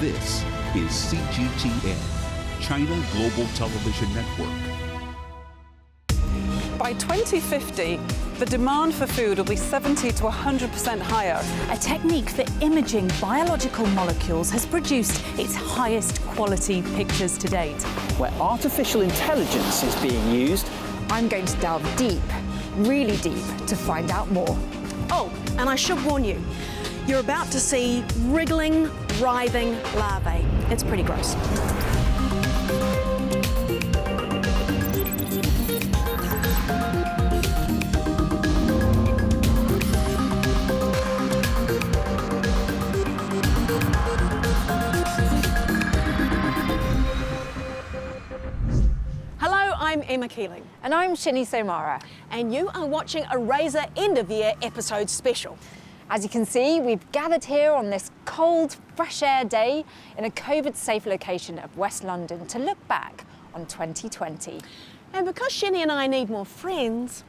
This is CGTN, China Global Television Network. By 2050, the demand for food will be 70 to 100% higher. A technique for imaging biological molecules has produced its highest quality pictures to date. Where artificial intelligence is being used. I'm going to delve deep, really deep, to find out more. Oh, and I should warn you, you're about to see wriggling, writhing larvae. It's pretty gross. I'm Emma Keeling. And I'm Shini Somara. And you are watching a Razor End of Year episode special. As you can see, we've gathered here on this cold, fresh air day in a COVID-safe location of West London to look back on 2020. And because Shini and I need more friends,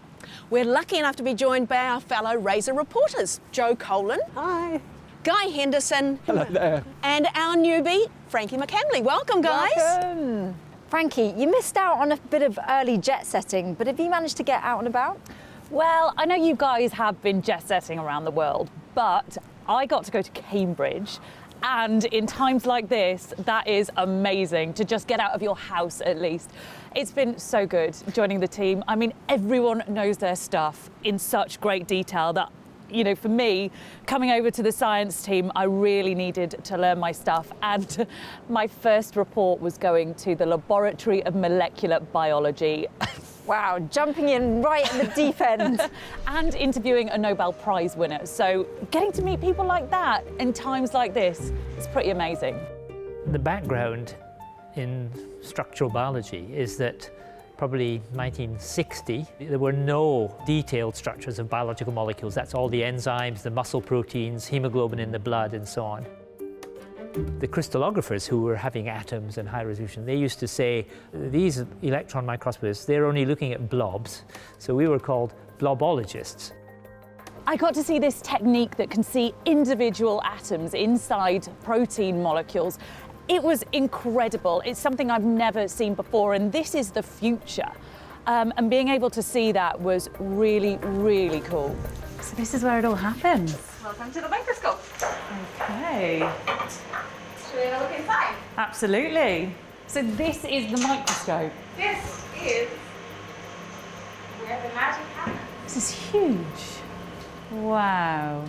we're lucky enough to be joined by our fellow Razor reporters, Joe Colan. Hi. Guy Henderson. Hello there. And our newbie, Frankie McCamley. Welcome, guys. Welcome. Frankie, you missed out on a bit of early jet setting, but have you managed to get out and about? Well, I know you guys have been jet setting around the world, but I got to go to Cambridge. And in times like this, that is amazing to just get out of your house at least. It's been so good joining the team. I mean, everyone knows their stuff in such great detail that, you know, for me, coming over to the science team, I really needed to learn my stuff. And my first report was going to the Laboratory of Molecular Biology. Wow, jumping in right at the deep end. And interviewing a Nobel Prize winner. So getting to meet people like that in times like this is pretty amazing. The background in structural biology is that probably 1960, there were no detailed structures of biological molecules. That's all the enzymes, the muscle proteins, hemoglobin in the blood, and so on. The crystallographers who were having atoms and high resolution, they used to say, these electron microscopists, they're only looking at blobs. So we were called blobologists. I got to see this technique that can see individual atoms inside protein molecules. It was incredible. It's something I've never seen before, and this is the future. And being able to see that was really, really cool. So this is where it all happens. Welcome to the microscope. Okay. Should we have a look inside? Absolutely. So this is the microscope. This is where the magic happens. This is huge. Wow.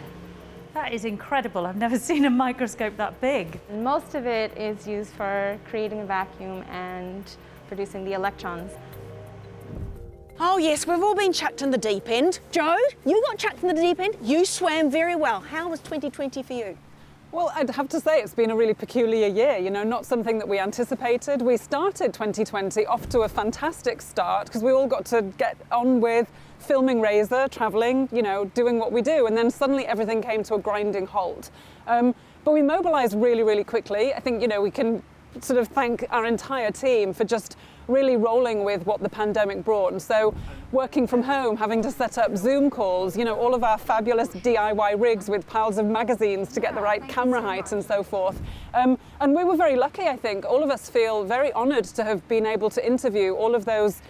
That is incredible. I've never seen a microscope that big. Most of it is used for creating a vacuum and producing the electrons. Oh yes, we've all been chucked in the deep end. Joe, you got chucked in the deep end. You swam very well. How was 2020 for you? Well, I'd have to say it's been a really peculiar year, you know, not something that we anticipated. We started 2020 off to a fantastic start because we all got to get on with filming Razor, travelling, you know, doing what we do, and then suddenly everything came to a grinding halt. But we mobilised really, really quickly. I think, you know, we can sort of thank our entire team for just really rolling with what the pandemic brought. And so working from home, having to set up Zoom calls, you know, all of our fabulous DIY rigs with piles of magazines to get the right camera height and so forth. And we were very lucky, I think. All of us feel very honoured to have been able to interview all of those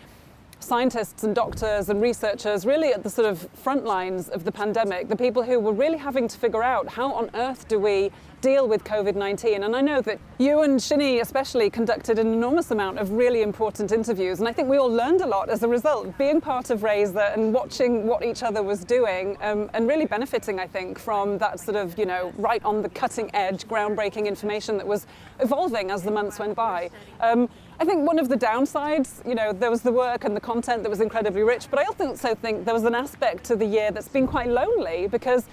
scientists and doctors and researchers really at the sort of front lines of the pandemic, the people who were really having to figure out how on earth do we deal with COVID-19. And I know that you and Shini especially conducted an enormous amount of really important interviews, and I think we all learned a lot as a result, being part of Razor and watching what each other was doing, and really benefiting, I think, from that sort of, you know, right on the cutting edge, groundbreaking information that was evolving as the months went by. I think one of the downsides, you know, there was the work and the content that was incredibly rich, but I also think there was an aspect to the year that's been quite lonely because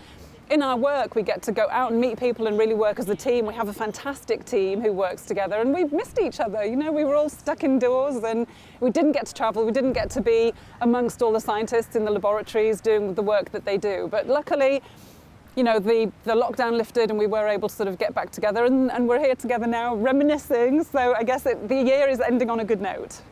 in our work we get to go out and meet people and really work as a team. We have a fantastic team who works together and we've missed each other. You know, we were all stuck indoors and we didn't get to travel, we didn't get to be amongst all the scientists in the laboratories doing the work that they do. But luckily, you know, the lockdown lifted and we were able to sort of get back together and we're here together now reminiscing. So I guess the year is ending on a good note.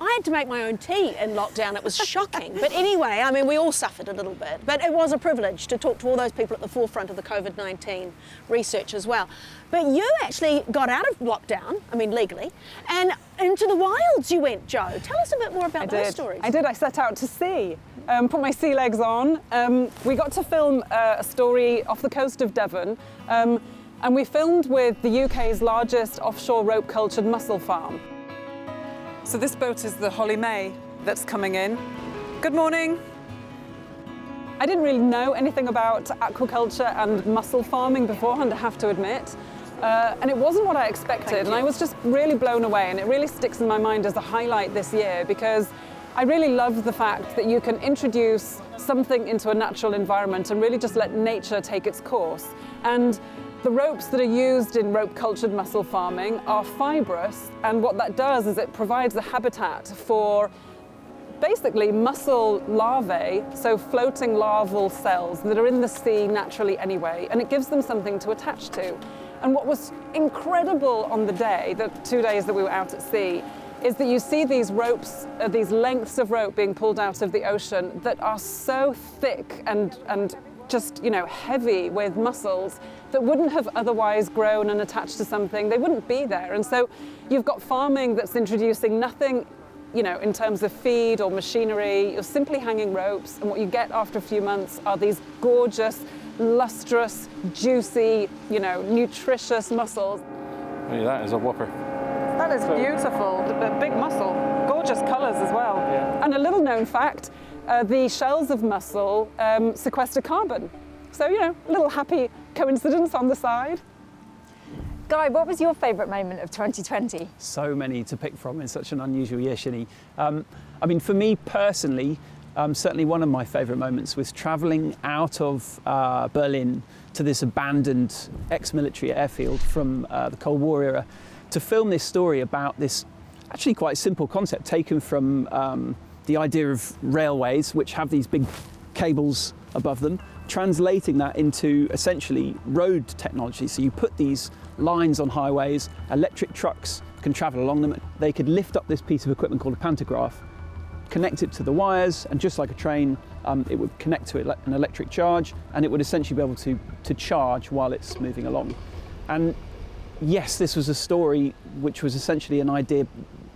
I had to make my own tea in lockdown. It was shocking. But anyway, I mean, we all suffered a little bit. But it was a privilege to talk to all those people at the forefront of the COVID-19 research as well. But you actually got out of lockdown, I mean, legally, and into the wilds you went, Jo. Tell us a bit more about those stories. I did. I set out to sea, put my sea legs on. We got to film a story off the coast of Devon, and we filmed with the UK's largest offshore rope-cultured mussel farm. So this boat is the Holly May that's coming in. Good morning. I didn't really know anything about aquaculture and mussel farming beforehand, I have to admit. And it wasn't what I expected, and I was just really blown away, and it really sticks in my mind as a highlight this year because I really love the fact that you can introduce something into a natural environment and really just let nature take its course. And the ropes that are used in rope-cultured mussel farming are fibrous, and what that does is it provides a habitat for basically mussel larvae, so floating larval cells that are in the sea naturally anyway, and it gives them something to attach to. And what was incredible on the day, the 2 days that we were out at sea, is that you see these ropes, these lengths of rope being pulled out of the ocean that are so thick and just, you know, heavy with mussels that wouldn't have otherwise grown and attached to something. They wouldn't be there. And so you've got farming that's introducing nothing, you know, in terms of feed or machinery. You're simply hanging ropes, and what you get after a few months are these gorgeous, lustrous, juicy, you know, nutritious mussels. Hey, that is a whopper. That is beautiful, the big mussel, gorgeous colours as well. Yeah. And a little known fact, the shells of mussel sequester carbon. So, you know, a little happy coincidence on the side. Guy, what was your favourite moment of 2020? So many to pick from in such an unusual year, Shini. I mean, for me personally, certainly one of my favourite moments was travelling out of Berlin to this abandoned ex-military airfield from the Cold War era to film this story about this actually quite simple concept taken from the idea of railways, which have these big cables above them, translating that into essentially road technology. So you put these lines on highways, electric trucks can travel along them. They could lift up this piece of equipment called a pantograph, connect it to the wires, and just like a train, it would connect to an electric charge, and it would essentially be able to charge while it's moving along. And yes, this was a story which was essentially an idea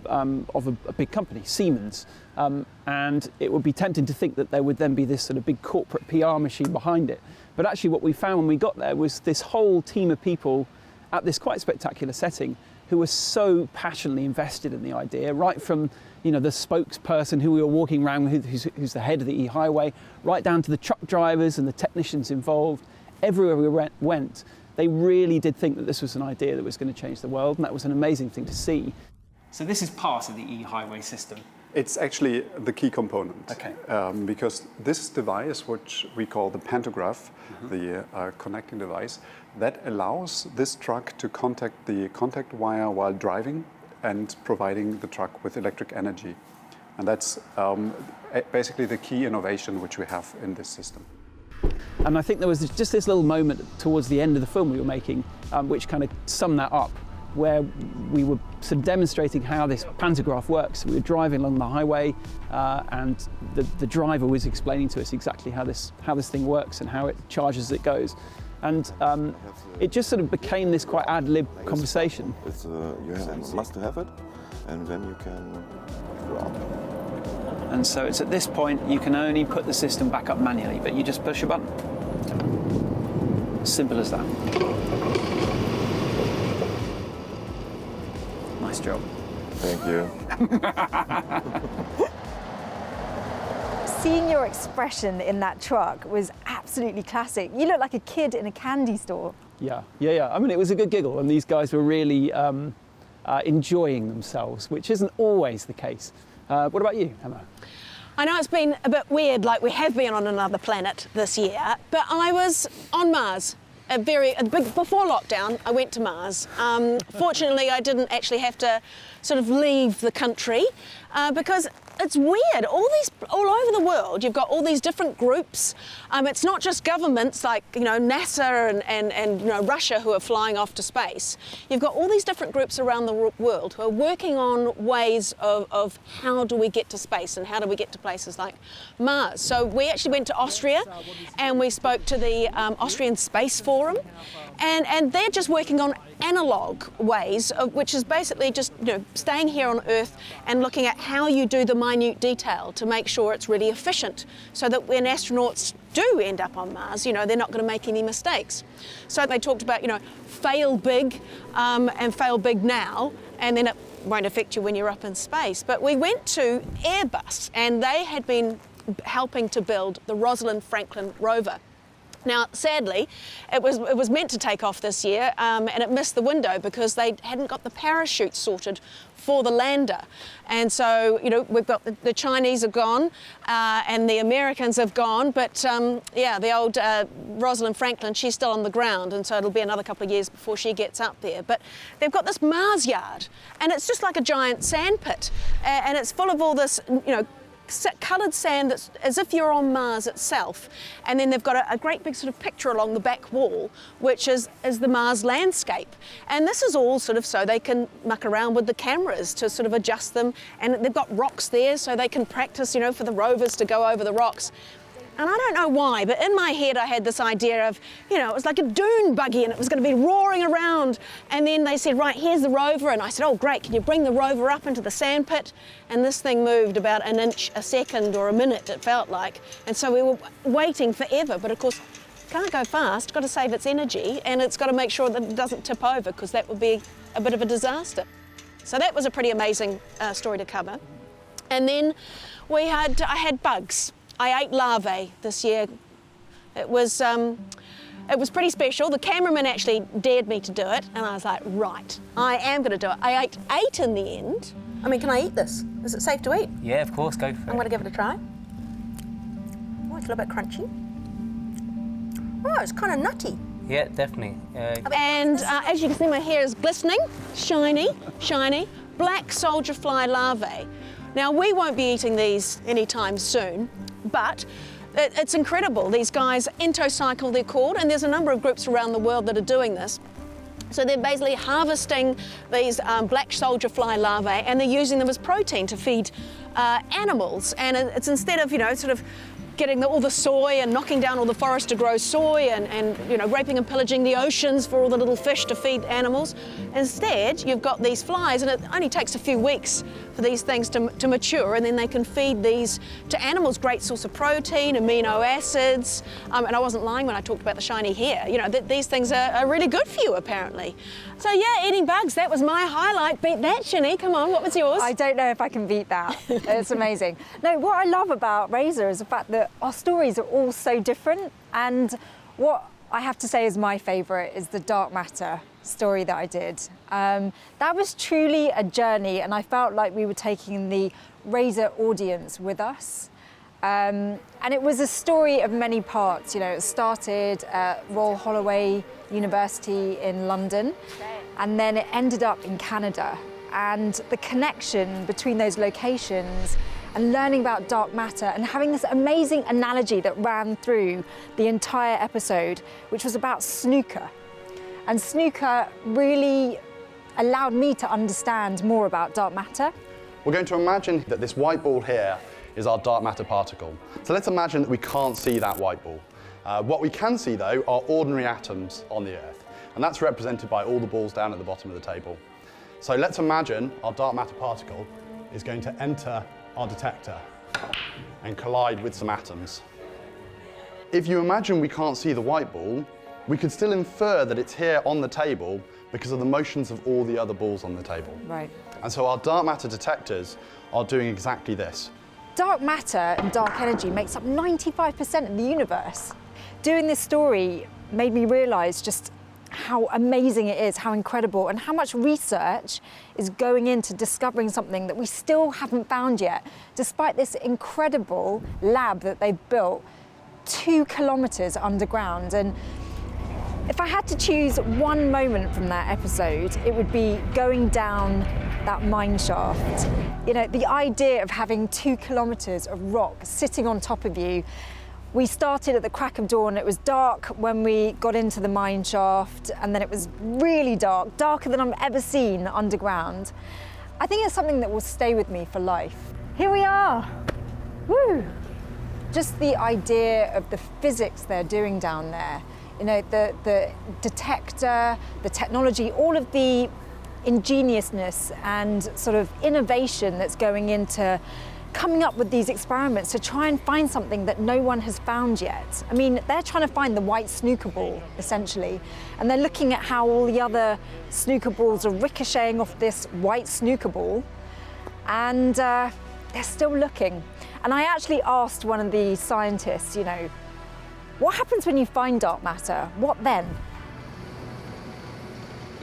of a big company, Siemens, and it would be tempting to think that there would then be this sort of big corporate PR machine behind it. But actually what we found when we got there was this whole team of people at this quite spectacular setting who were so passionately invested in the idea, right from, you know, the spokesperson who we were walking around with, who's the head of the E-Highway, right down to the truck drivers and the technicians involved. Everywhere we went, they really did think that this was an idea that was going to change the world, and that was an amazing thing to see. So this is part of the E-Highway system. It's actually the key component. Okay. Because this device, which we call the pantograph, the connecting device, that allows this truck to contact the contact wire while driving and providing the truck with electric energy. And that's basically the key innovation which we have in this system. And I think there was just this little moment towards the end of the film we were making, which kind of summed that up, where we were sort of demonstrating how this pantograph works. We were driving along the highway, and the driver was explaining to us exactly how this thing works and how it charges as it goes. And it just sort of became this quite ad-lib conversation. You must have it, and then you can go up. And so it's at this point you can only put the system back up manually, but you just push a button. Simple as that. Nice job. Thank you. Seeing your expression in that truck was absolutely classic. You look like a kid in a candy store. Yeah. I mean, it was a good giggle, and these guys were really enjoying themselves, which isn't always the case. What about you, Emma? I know it's been a bit weird, like we have been on another planet this year, but I was on Mars. before lockdown, I went to Mars. Fortunately, I didn't actually have to sort of leave the country because it's weird. All over the world, you've got all these different groups. It's not just governments like NASA and Russia who are flying off to space. You've got all these different groups around the world who are working on ways of how do we get to space and how do we get to places like Mars. So we actually went to Austria and we spoke to the Austrian Space Forum, and they're just working on analog ways, which is basically just staying here on Earth and looking at how you do the minute detail to make sure it's really efficient, so that when astronauts do end up on Mars, they're not going to make any mistakes. So they talked about fail big and fail big now, and then it won't affect you when you're up in space. But we went to Airbus, and they had been helping to build the Rosalind Franklin rover. Now, sadly, it was meant to take off this year, and it missed the window because they hadn't got the parachute sorted for the lander. And so, we've got the Chinese are gone, and the Americans have gone, but the old Rosalind Franklin, she's still on the ground, and so it'll be another couple of years before she gets up there. But they've got this Mars yard, and it's just like a giant sand pit, and it's full of all this, coloured sand that's as if you're on Mars itself, and then they've got a great big sort of picture along the back wall which is the Mars landscape, and this is all sort of so they can muck around with the cameras to sort of adjust them, and they've got rocks there so they can practice for the rovers to go over the rocks. And I don't know why, but in my head I had this idea of, it was like a dune buggy and it was going to be roaring around. And then they said, right, here's the rover. And I said, oh, great, can you bring the rover up into the sandpit? And this thing moved about an inch a second or a minute, it felt like. And so we were waiting forever. But of course, can't go fast, got to save its energy, and it's got to make sure that it doesn't tip over, because that would be a bit of a disaster. So that was a pretty amazing story to cover. And then I had bugs. I ate larvae this year. It was pretty special. The cameraman actually dared me to do it, and I was like, right, I am going to do it. I ate 8 in the end. I mean, can I eat this? Is it safe to eat? Yeah, of course, go for it. I'm going to give it a try. Oh, it's a little bit crunchy. Oh, it's kind of nutty. Yeah, definitely. And as you can see, my hair is glistening, shiny, black soldier fly larvae. Now, we won't be eating these anytime soon, but it's incredible. These guys, Entocycle they're called, and there's a number of groups around the world that are doing this. So they're basically harvesting these black soldier fly larvae, and they're using them as protein to feed animals. And it's instead of, sort of getting all the soy and knocking down all the forest to grow soy and raping and pillaging the oceans for all the little fish to feed animals. Instead, you've got these flies, and it only takes a few weeks for these things to mature, and then they can feed these to animals. Great source of protein, amino acids, and I wasn't lying when I talked about the shiny hair. These things are really good for you, apparently. So yeah, eating bugs, that was my highlight. Beat that, Shini, come on, what was yours? I don't know if I can beat that. It's amazing. No, what I love about Razor is the fact that our stories are all so different, and what I have to say is my favourite is the dark matter story that I did. That was truly a journey, and I felt like we were taking the Razor audience with us. And it was a story of many parts. It started at Royal Holloway University in London, and then it ended up in Canada. And the connection between those locations and learning about dark matter and having this amazing analogy that ran through the entire episode, which was about snooker. And snooker really allowed me to understand more about dark matter. We're going to imagine that this white ball here is our dark matter particle. So let's imagine that we can't see that white ball. What we can see, though, are ordinary atoms on the Earth, and that's represented by all the balls down at the bottom of the table. So let's imagine our dark matter particle is going to enter our detector and collide with some atoms. If you imagine we can't see the white ball, we could still infer that it's here on the table because of the motions of all the other balls on the table. Right. And so our dark matter detectors are doing exactly this. Dark matter and dark energy makes up 95% of the universe. Doing this story made me realise just how amazing it is, how incredible, and how much research is going into discovering something that we still haven't found yet, despite this incredible lab that they've built 2 kilometres underground. And If I had to choose one moment from that episode, it would be going down that mine shaft. You know, the idea of having 2 kilometres of rock sitting on top of you. We started at the crack of dawn. It was dark when we got into the mine shaft, and then it was really dark, darker than I've ever seen underground. I think it's something that will stay with me for life. Here we are. Woo! Just the idea of the physics they're doing down there. You know, the detector, the technology, all of the ingeniousness and sort of innovation that's going into coming up with these experiments to try and find something that no one has found yet. I mean, they're trying to find the white snooker ball, essentially, and they're looking at how all the other snooker balls are ricocheting off this white snooker ball, and they're still looking. And I actually asked one of the scientists, you know, what happens when you find dark matter? What then?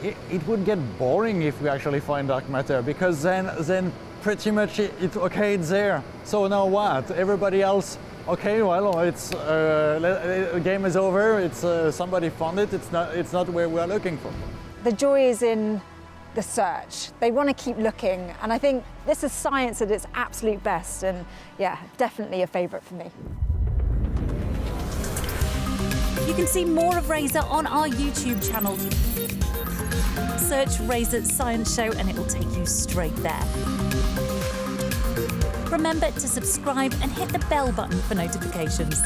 It would get boring if we actually find dark matter, because then pretty much okay, it's there. So now what? Everybody else, okay, well, it's the game is over. It's somebody found it. It's not where we are looking for. The joy is in the search. They want to keep looking, and I think this is science at its absolute best. And yeah, definitely a favourite for me. You can see more of Razor on our YouTube channel. Search Razor Science Show and it will take you straight there. Remember to subscribe and hit the bell button for notifications.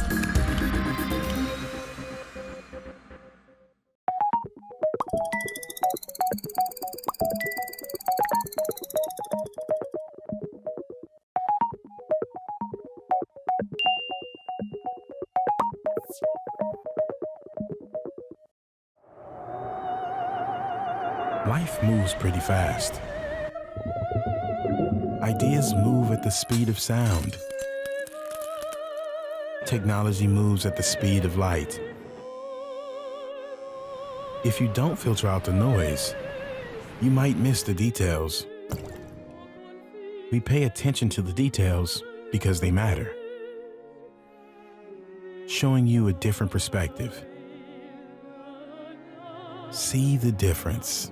Life moves pretty fast. Ideas move at the speed of sound. Technology moves at the speed of light. If you don't filter out the noise, you might miss the details. We pay attention to the details because they matter, showing you a different perspective. See the difference.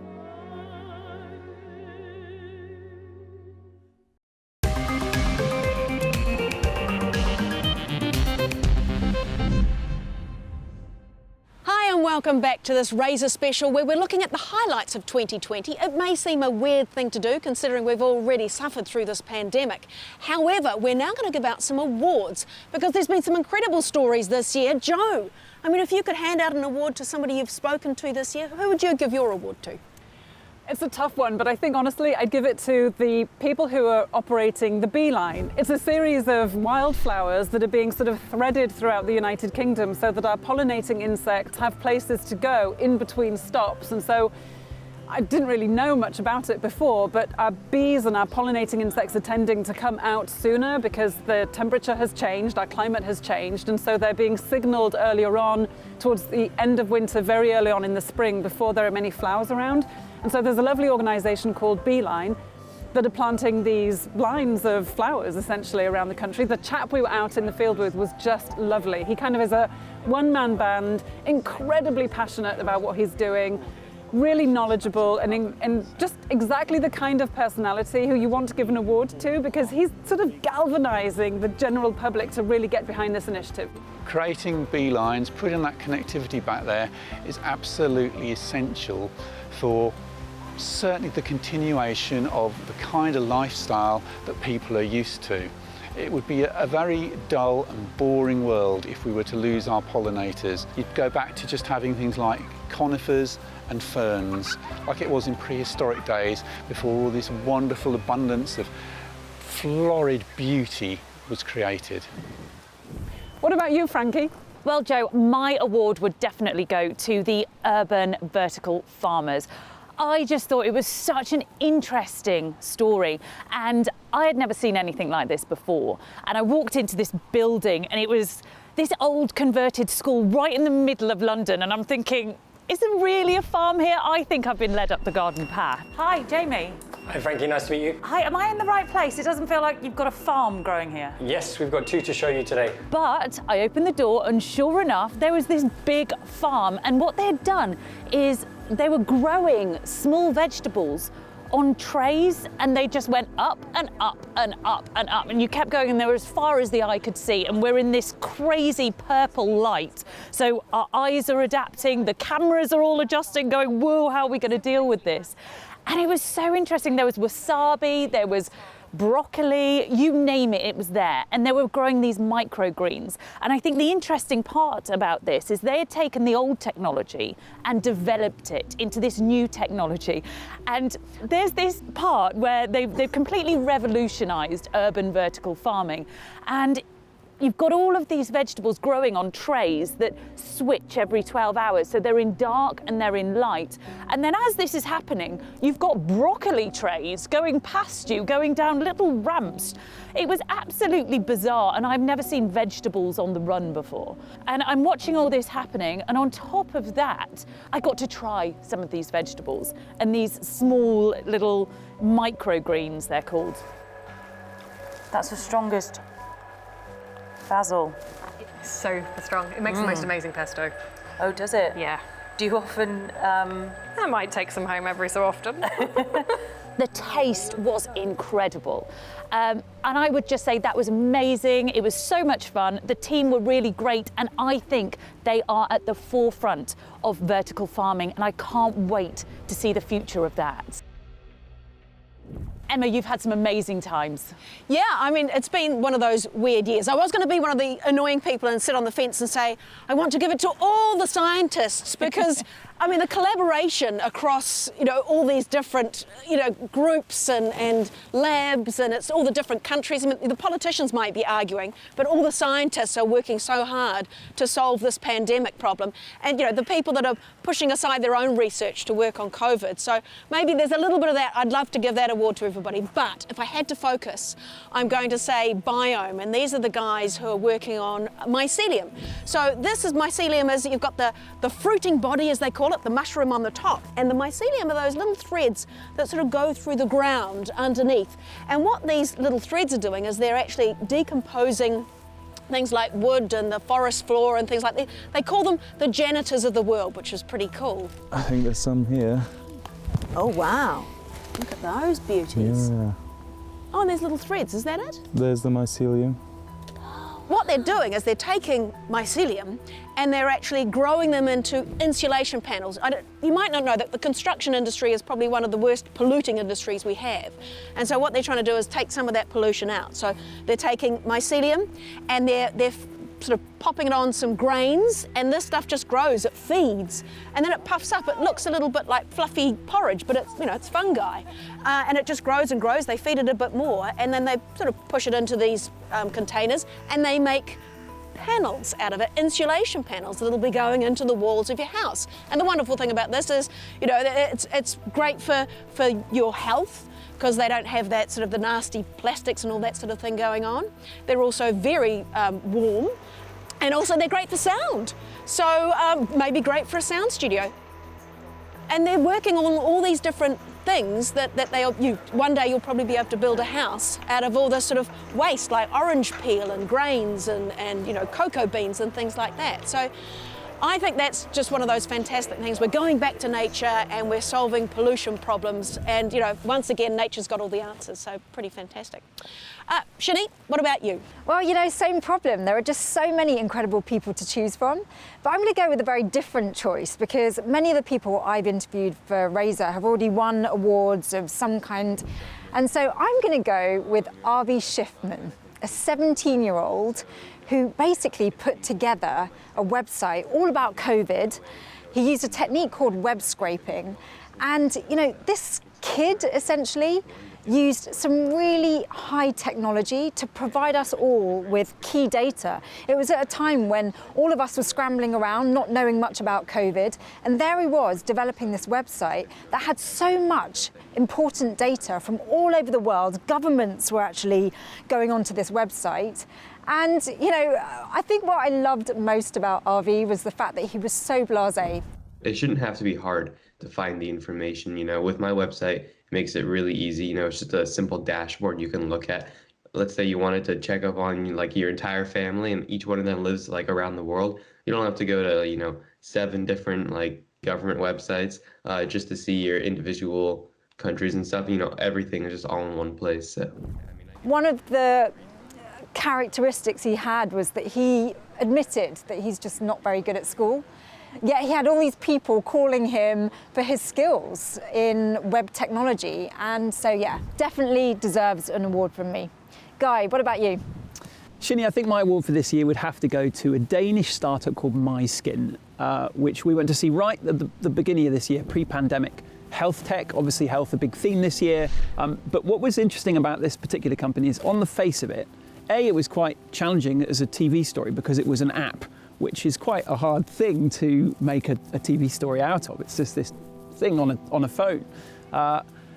Welcome back to this Razor special where we're looking at the highlights of 2020. It may seem a weird thing to do considering we've already suffered through this pandemic. However, we're now going to give out some awards because there's been some incredible stories this year. Joe, I mean, if you could hand out an award to somebody you've spoken to this year, who would you give your award to? It's a tough one, but I think honestly I'd give it to the people who are operating the beeline. It's a series of wildflowers that are being sort of threaded throughout the United Kingdom so that our pollinating insects have places to go in between stops. And so I didn't really know much about it before, but our bees and our pollinating insects are tending to come out sooner because the temperature has changed, our climate has changed, and so they're being signaled earlier on towards the end of winter, very early on in the spring before there are many flowers around. And so there's a lovely organisation called Beeline that are planting these lines of flowers essentially around the country. The chap we were out in the field with was just lovely. He kind of is a one-man band, incredibly passionate about what he's doing, really knowledgeable and just exactly the kind of personality who you want to give an award to because he's sort of galvanising the general public to really get behind this initiative. Creating beelines, putting that connectivity back there is absolutely essential for certainly the continuation of the kind of lifestyle that people are used to. It would be a very dull and boring world if we were to lose our pollinators. You'd go back to just having things like conifers and ferns, like it was in prehistoric days before all this wonderful abundance of florid beauty was created. What about you, Frankie? Well, Joe, my award would definitely go to the urban vertical farmers. I just thought it was such an interesting story and I had never seen anything like this before. And I walked into this building and it was this old converted school right in the middle of London and I'm thinking, is there really a farm here? I think I've been led up the garden path. Hi, Jamie. Hi Frankie, nice to meet you. Hi, am I in the right place? It doesn't feel like you've got a farm growing here. Yes, we've got 2 to show you today. But I opened the door and sure enough, there was this big farm, and what they had done is they were growing small vegetables on trays, and they just went up and up and up and up, and you kept going and they were as far as the eye could see, and we're in this crazy purple light. So our eyes are adapting, the cameras are all adjusting, going, whoa, how are we going to deal with this? And it was so interesting. There was wasabi, there was broccoli, you name it, it was there. And they were growing these microgreens. And I think the interesting part about this is they had taken the old technology and developed it into this new technology. And there's this part where they've completely revolutionized urban vertical farming. And you've got all of these vegetables growing on trays that switch every 12 hours. So they're in dark and they're in light. And then as this is happening, you've got broccoli trays going past you, going down little ramps. It was absolutely bizarre, and I've never seen vegetables on the run before. And I'm watching all this happening, and on top of that, I got to try some of these vegetables and these small little microgreens, they're called. That's the strongest. Basil. It's so strong. It makes the most amazing pesto. Oh, does it? Yeah. Do you often... I might take some home every so often. The taste was incredible. And I would just say that was amazing. It was so much fun. The team were really great, and I think they are at the forefront of vertical farming, and I can't wait to see the future of that. Emma, you've had some amazing times. Yeah, I mean, it's been one of those weird years. I was going to be one of the annoying people and sit on the fence and say, I want to give it to all the scientists, because, I mean, the collaboration across, all these different, groups and labs, and it's all the different countries. I mean, the politicians might be arguing, but all the scientists are working so hard to solve this pandemic problem. And, the people that are pushing aside their own research to work on COVID. So maybe there's a little bit of that. I'd love to give that award to everybody. But if I had to focus, I'm going to say Biome, and these are the guys who are working on mycelium. So this is mycelium, is you've got the fruiting body, as they call it, the mushroom on the top, and the mycelium are those little threads that sort of go through the ground underneath. And what these little threads are doing is they're actually decomposing things like wood and the forest floor and things like that. They call them the janitors of the world, which is pretty cool. I think there's some here. Oh wow, look at those beauties. Yeah. Oh, and there's little threads, is that it? There's the mycelium. What they're doing is they're taking mycelium and they're actually growing them into insulation panels. You might not know that the construction industry is probably one of the worst polluting industries we have. And so what they're trying to do is take some of that pollution out. So they're taking mycelium and they're sort of popping it on some grains, and this stuff just grows, it feeds, and then it puffs up. It looks a little bit like fluffy porridge, but it's, it's fungi. And it just grows and grows. They feed it a bit more, and then they sort of push it into these containers, and they make panels out of it, insulation panels that'll be going into the walls of your house. And the wonderful thing about this is, it's great for your health, because they don't have that sort of the nasty plastics and all that sort of thing going on. They're also very warm, and also they're great for sound. So maybe great for a sound studio. And they're working on all these different things that one day you'll probably be able to build a house out of all this sort of waste, like orange peel and grains and cocoa beans and things like that. So I think that's just one of those fantastic things. We're going back to nature and we're solving pollution problems, and once again, nature's got all the answers, so pretty fantastic. Shini, what about you? Well, same problem. There are just so many incredible people to choose from, but I'm going to go with a very different choice, because many of the people I've interviewed for Razor have already won awards of some kind, and so I'm going to go with Avi Schiffman, a 17-year-old who basically put together a website all about COVID. He used a technique called web scraping. And, this kid essentially used some really high technology to provide us all with key data. It was at a time when all of us were scrambling around, not knowing much about COVID. And there he was developing this website that had so much important data from all over the world. Governments were actually going onto this website. And, I think what I loved most about RV was the fact that he was so blasé. It shouldn't have to be hard to find the information. With my website, makes it really easy. You know, it's just a simple dashboard you can look at. Let's say you wanted to check up on like your entire family and each one of them lives like around the world. You don't have to go to, you know, 7 different like government websites just to see your individual countries and stuff. You know, everything is just all in one place. So one of the characteristics he had was that he admitted that he's just not very good at school. Yet he had all these people calling him for his skills in web technology. And so, yeah, definitely deserves an award from me. Guy, what about you? Shini, I think my award for this year would have to go to a Danish startup called MySkin, which we went to see right at the beginning of this year, pre-pandemic. Health tech, obviously health a big theme this year. But what was interesting about this particular company is on the face of it, it was quite challenging as a TV story because it was an app, which is quite a hard thing to make a TV story out of. It's just this thing on a phone.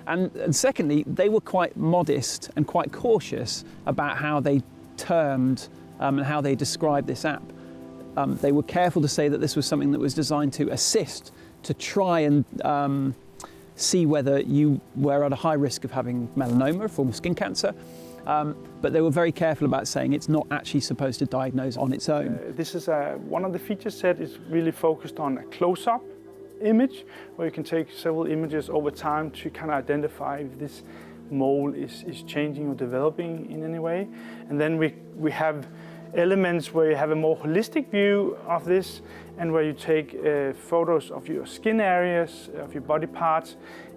And secondly, they were quite modest and quite cautious about how they termed and how they described this app. They were careful to say that this was something that was designed to assist, to try and see whether you were at a high risk of having melanoma, a form of skin cancer. But they were very careful about saying it's not actually supposed to diagnose on its own. This is one of the feature set is really focused on a close-up image, where you can take several images over time to kind of identify if this mole is changing or developing in any way. And then we have elements where you have a more holistic view of this, and where you take photos of your skin areas, of your body parts,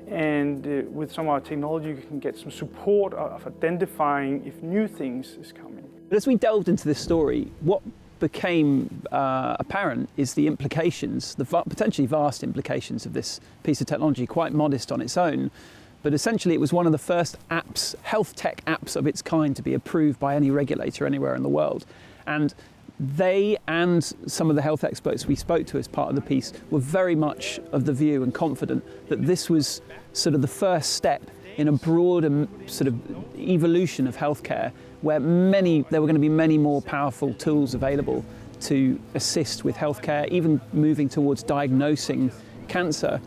and with some of our technology you can get some support of identifying if new things is coming. But as we delved into this story, what became apparent is the implications, the potentially vast implications of this piece of technology, quite modest on its own. But essentially it was one of the first apps, health tech apps of its kind to be approved by any regulator anywhere in the world. And they and some of the health experts we spoke to as part of the piece were very much of the view and confident that this was sort of the first step in a broader sort of evolution of healthcare, where there were going to be many more powerful tools available to assist with healthcare, even moving towards diagnosing cancer.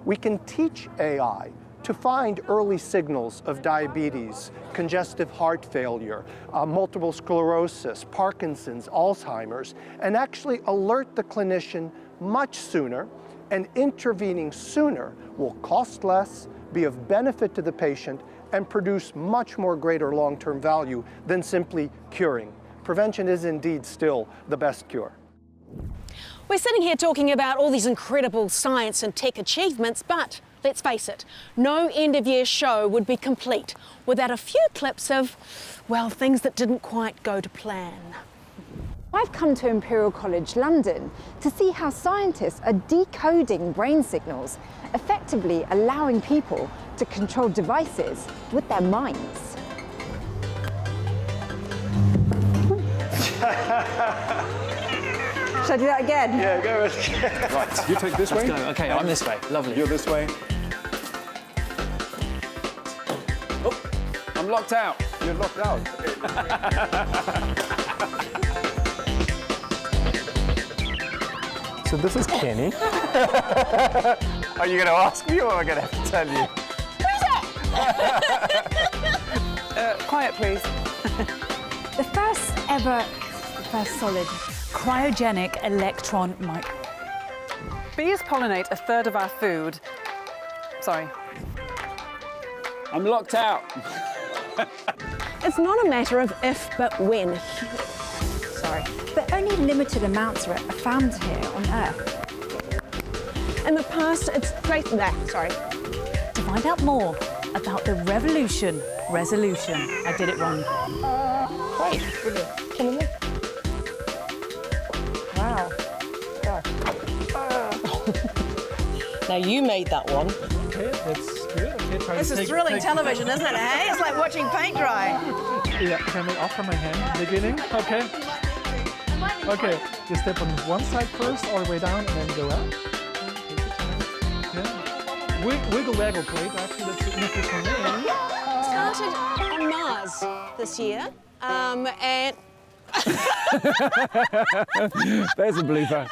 We can teach AI to find early signals of diabetes, congestive heart failure, multiple sclerosis, Parkinson's, Alzheimer's, and actually alert the clinician much sooner, and intervening sooner will cost less, be of benefit to the patient, and produce much more greater long-term value than simply curing. Prevention is indeed still the best cure. We're sitting here talking about all these incredible science and tech achievements, but let's face it, no end-of-year show would be complete without a few clips of, well, things that didn't quite go to plan. I've come to Imperial College London to see how scientists are decoding brain signals, effectively allowing people to control devices with their minds. Should I do that again? Yeah, go. Right, you take this way. Let's go. Okay, I'm this way. Lovely. You're this way. Oh, I'm locked out. You're locked out. So this is Kenny. Are you going to ask me, or am I going to have to tell you? Quiet, please. The first solid cryogenic electron mic. Bees pollinate a third of our food. Sorry. I'm locked out. It's not a matter of if, but when. Sorry. But only limited amounts are found here on Earth. In the past, it's great that. Sorry. To find out more about the revolution resolution. I did it wrong. Great, brilliant. Come on in. Wow. Now you made that one. Okay, that's good. Okay, This is thrilling television, isn't it? Hey, it's like watching paint dry. Yeah, can we offer my hand in the beginning? Okay. Okay, you step on one side first, all the way down, and then go up. Yeah. Wiggle, waggle, plate. Actually, that's significant. Started on Mars this year, and There's a blooper.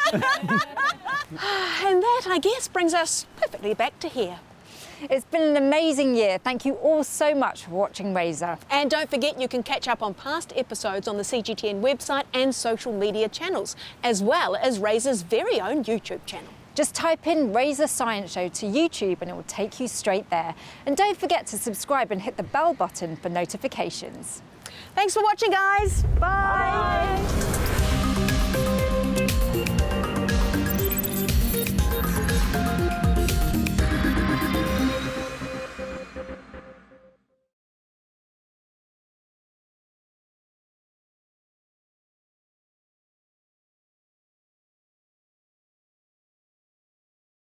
and that, I guess, brings us perfectly back to here. It's been an amazing year. Thank you all so much for watching Razor. And don't forget, you can catch up on past episodes on the CGTN website and social media channels, as well as Razor's very own YouTube channel. Just type in Razor Science Show to YouTube and it will take you straight there. And don't forget to subscribe and hit the bell button for notifications. Thanks for watching, guys. Bye. Bye.